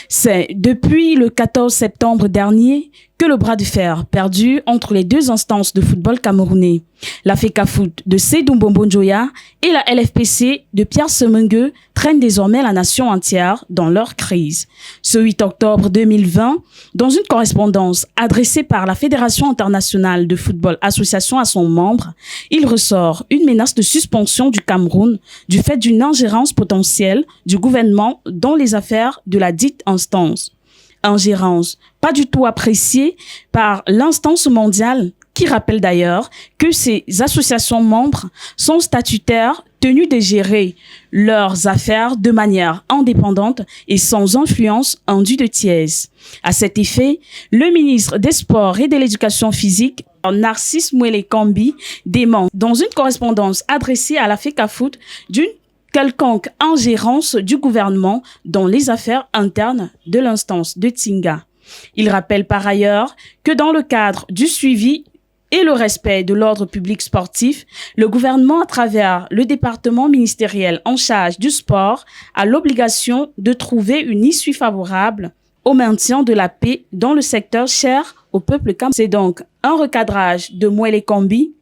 C'est depuis le 14 septembre dernier que le bras de fer perdu entre les deux instances de football camerounais, la FECAFOOT de Seydou Mbombo Njoya et la LFPC de Pierre Semengue, traîne désormais la nation entière dans leur crise. Ce 8 octobre 2020, dans une correspondance adressée par la Fédération internationale de football association à son membre, il ressort une menace de suspension du Cameroun du fait d'une ingérence potentielle du gouvernement dans les affaires de la dite instance. Ingérence pas du tout appréciée par l'instance mondiale qui rappelle d'ailleurs que ces associations membres sont statutaires tenus de gérer leurs affaires de manière indépendante et sans influence indue de tiers. À cet effet, le ministre des Sports et de l'Éducation physique, Narcisse Mouélé Kambi, dément dans une correspondance adressée à la FECAFOOT d'une quelconque ingérence du gouvernement dans les affaires internes de l'instance de Tinga. Il rappelle par ailleurs que dans le cadre du suivi et le respect de l'ordre public sportif, le gouvernement, à travers le département ministériel en charge du sport, a l'obligation de trouver une issue favorable au maintien de la paix dans le secteur cher au peuple camerounais. C'est donc un recadrage de Mouélé Kambi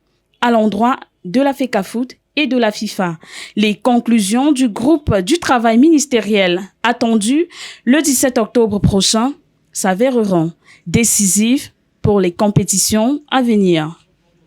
à l'endroit de la FECAFOOT et de la FIFA. Les conclusions du groupe du travail ministériel attendues le 17 octobre prochain s'avéreront décisives pour les compétitions à venir.